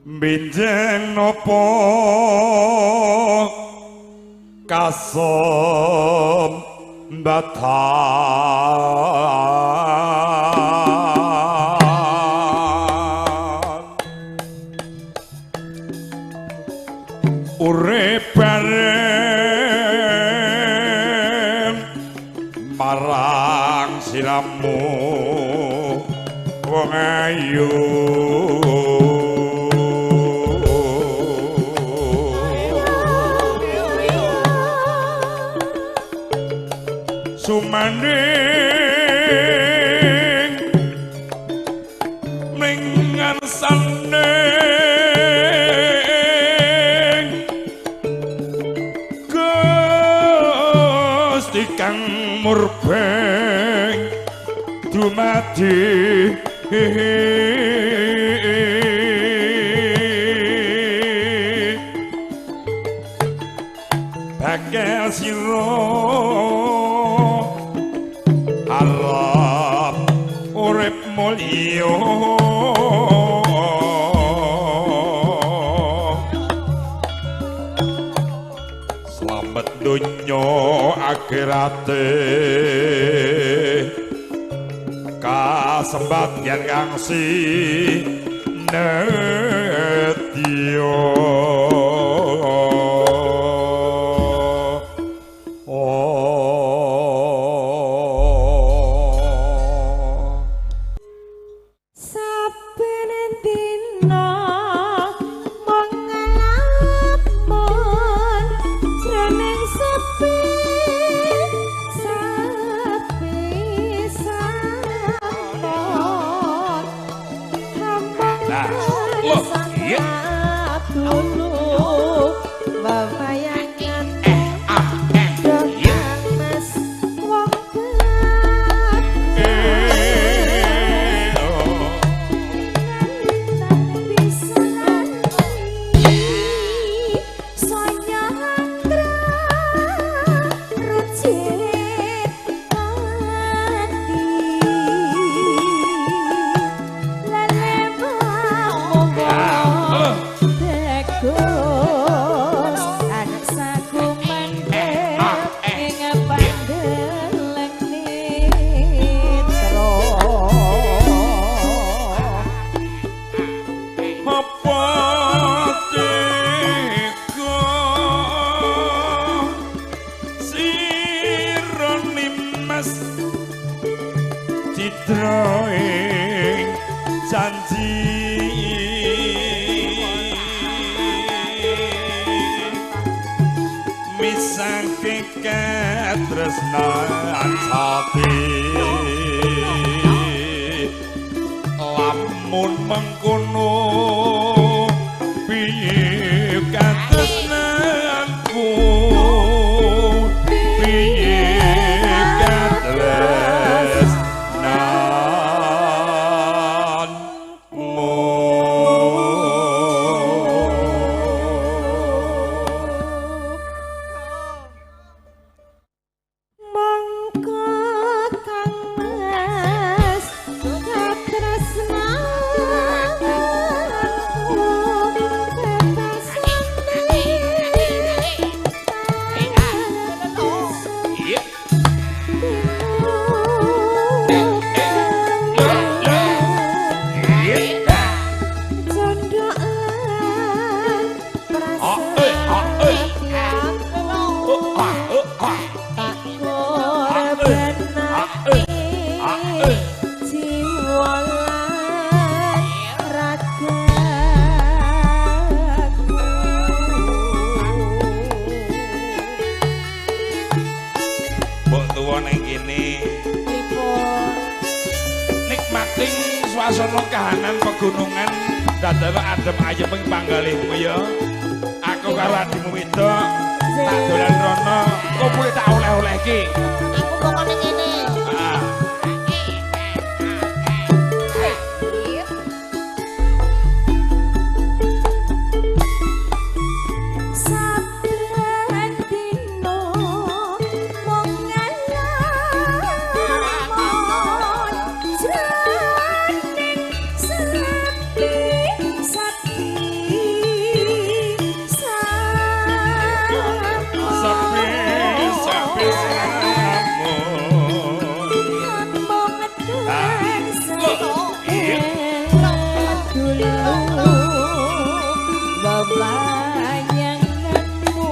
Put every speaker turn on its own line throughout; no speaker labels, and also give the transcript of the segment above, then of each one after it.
Benjang nopo kasom batan urip bareng marang siramu wong ayu sumanding mengan sanding Gusti kang murbeng dumadi bakel sira arep urip mulya slamet donya akhirate kasembat yen kang sinetya tresnan sati lamun mengkono piye katresnanku piye katresnanmu suasana kahanan pegunungan dadala adem ayem ing panggalihmu ya. Aku karo adhimu wedok tak dolan rono, kowe tak oleh-oleh iki. Aku kok ning kene. Heeh.
Sakti bayanganmu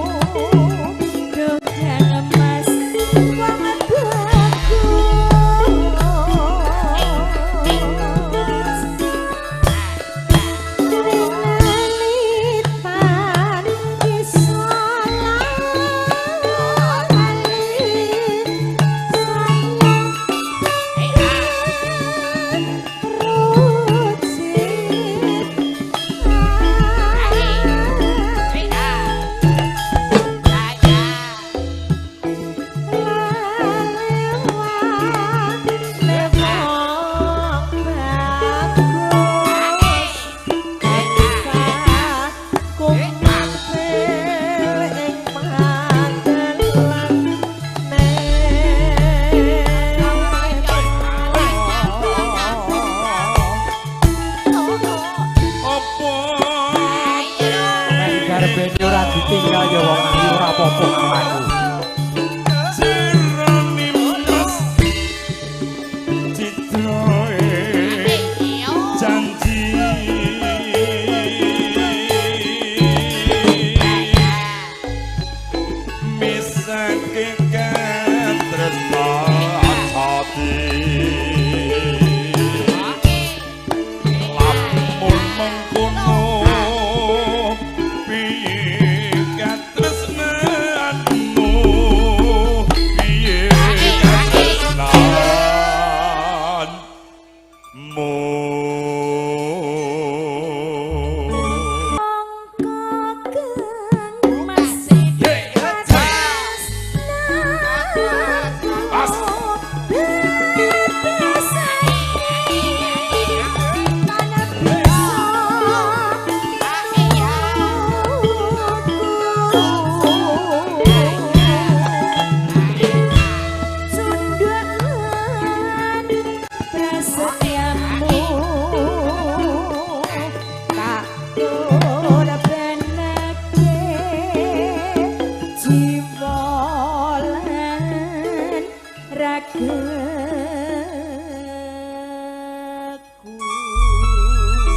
tukang emas wajahku lalitan
Beni ora ditinggal ya wong ayu ora apa-apa awakku.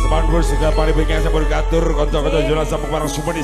Sepan bos sudah paling bikin saya bergatur konco-konco jelas sama para sumber di